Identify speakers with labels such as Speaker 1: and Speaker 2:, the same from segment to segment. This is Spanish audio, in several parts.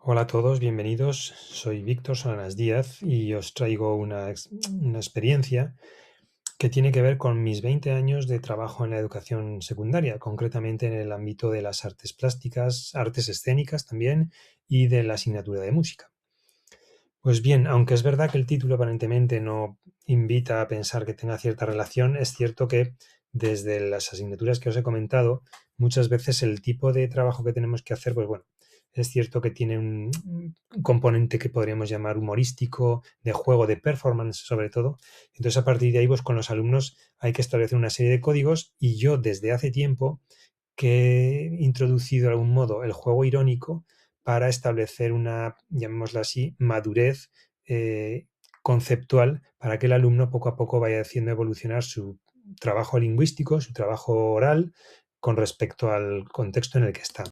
Speaker 1: Hola a todos, bienvenidos. Soy Víctor Solanas Díaz y os traigo una experiencia que tiene que ver con mis 20 años de trabajo en la educación secundaria, concretamente en el ámbito de las artes plásticas, artes escénicas también y de la asignatura de música. Pues bien, aunque es verdad que el título aparentemente no invita a pensar que tenga cierta relación, es cierto que desde las asignaturas que os he comentado, muchas veces el tipo de trabajo que tenemos que hacer, pues bueno, es cierto que tiene un componente que podríamos llamar humorístico, de juego, de performance sobre todo. Entonces, a partir de ahí, pues con los alumnos hay que establecer una serie de códigos y yo desde hace tiempo que he introducido de algún modo el juego irónico para establecer una, llamémosla así, madurez conceptual para que el alumno poco a poco vaya haciendo evolucionar su trabajo lingüístico, su trabajo oral con respecto al contexto en el que está.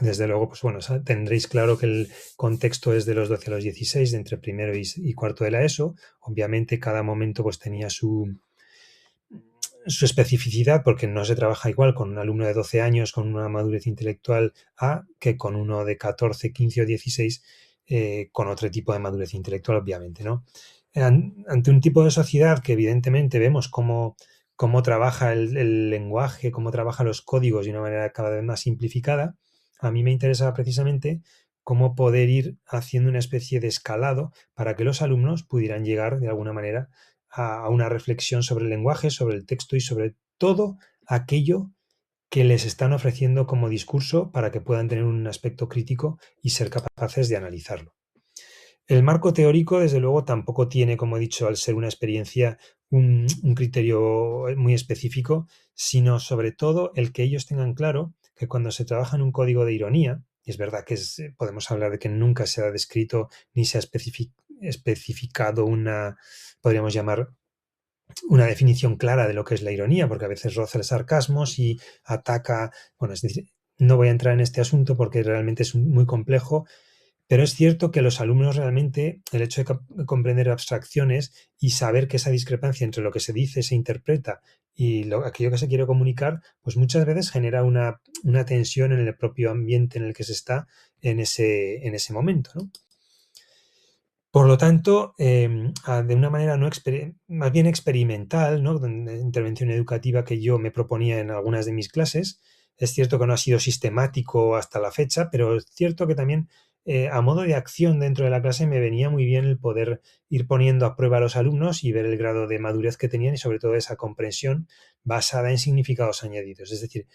Speaker 1: Desde luego, pues bueno, tendréis claro que el contexto es de los 12 a los 16, de entre primero y cuarto de la ESO. Obviamente cada momento pues tenía su especificidad, porque no se trabaja igual con un alumno de 12 años con una madurez intelectual A que con uno de 14, 15 o 16 con otro tipo de madurez intelectual, obviamente, ¿no? Ante un tipo de sociedad que evidentemente vemos cómo trabaja el lenguaje, cómo trabaja los códigos de una manera cada vez más simplificada, a mí me interesa precisamente cómo poder ir haciendo una especie de escalado para que los alumnos pudieran llegar de alguna manera a una reflexión sobre el lenguaje, sobre el texto y sobre todo aquello que les están ofreciendo como discurso para que puedan tener un aspecto crítico y ser capaces de analizarlo. El marco teórico, desde luego, tampoco tiene, como he dicho, al ser una experiencia, un criterio muy específico, sino sobre todo el que ellos tengan claro que cuando se trabaja en un código de ironía, y es verdad que podemos hablar de que nunca se ha descrito ni se ha especificado una, podríamos llamar, una definición clara de lo que es la ironía, porque a veces roza el sarcasmo y ataca, bueno, es decir, no voy a entrar en este asunto porque realmente es muy complejo, pero es cierto que los alumnos realmente, el hecho de comprender abstracciones y saber que esa discrepancia entre lo que se dice, se interpreta y aquello que se quiere comunicar, pues muchas veces genera una tensión en el propio ambiente en el que se está en ese momento, ¿no? Por lo tanto, de una manera no más bien experimental, ¿no? De intervención educativa que yo me proponía en algunas de mis clases, es cierto que no ha sido sistemático hasta la fecha, pero es cierto que también a modo de acción dentro de la clase me venía muy bien el poder ir poniendo a prueba a los alumnos y ver el grado de madurez que tenían y sobre todo esa comprensión basada en significados añadidos. Es decir,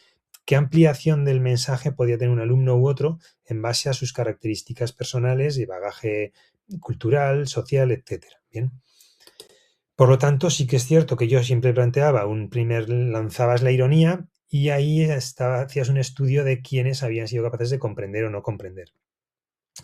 Speaker 1: qué ampliación del mensaje podía tener un alumno u otro en base a sus características personales y bagaje cultural, social, etcétera. Bien. Por lo tanto, sí que es cierto que yo siempre planteaba lanzabas la ironía y ahí hacías un estudio de quiénes habían sido capaces de comprender o no comprender.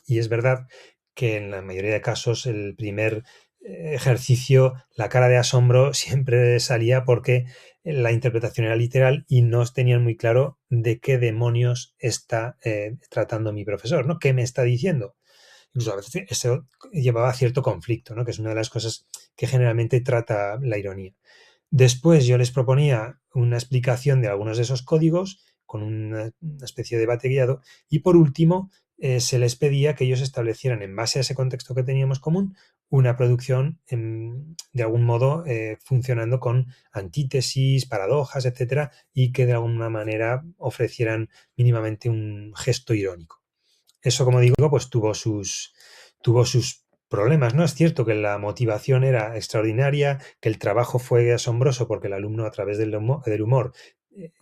Speaker 1: Y es verdad que en la mayoría de casos el primer ejercicio, la cara de asombro siempre salía porque la interpretación era literal y no tenían muy claro de qué demonios está tratando mi profesor, ¿no? ¿Qué me está diciendo? Incluso a veces eso llevaba a cierto conflicto, ¿no? Que es una de las cosas que generalmente trata la ironía. Después yo les proponía una explicación de algunos de esos códigos con una especie de debate guiado y por último se les pedía que ellos establecieran en base a ese contexto que teníamos común una producción de algún modo funcionando con antítesis, paradojas, etcétera, y que de alguna manera ofrecieran mínimamente un gesto irónico. Eso, como digo, pues tuvo sus problemas, ¿no? Es cierto que la motivación era extraordinaria, que el trabajo fue asombroso porque el alumno a través del humor eh,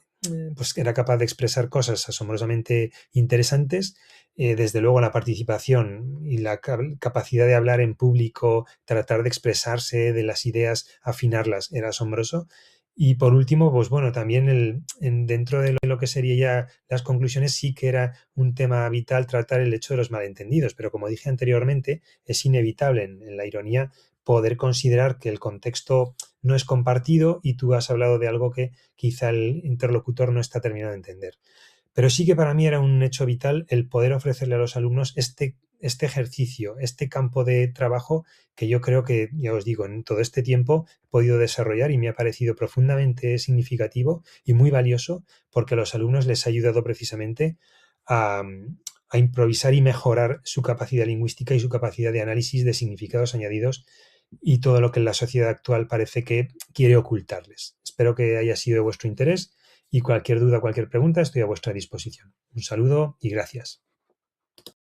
Speaker 1: pues era capaz de expresar cosas asombrosamente interesantes. Desde luego la participación y la capacidad de hablar en público, tratar de expresarse de las ideas, afinarlas, era asombroso. Y por último, pues bueno, también dentro de lo que sería ya las conclusiones, sí que era un tema vital tratar el hecho de los malentendidos, pero como dije anteriormente, es inevitable en la ironía poder considerar que el contexto no es compartido y tú has hablado de algo que quizá el interlocutor no está terminado de entender. Pero sí que para mí era un hecho vital el poder ofrecerle a los alumnos este ejercicio, este campo de trabajo que yo creo que, ya os digo, en todo este tiempo he podido desarrollar y me ha parecido profundamente significativo y muy valioso porque a los alumnos les ha ayudado precisamente a, a improvisar y mejorar su capacidad lingüística y su capacidad de análisis de significados añadidos y todo lo que en la sociedad actual parece que quiere ocultarles. Espero que haya sido de vuestro interés y cualquier duda, cualquier pregunta, estoy a vuestra disposición. Un saludo y gracias.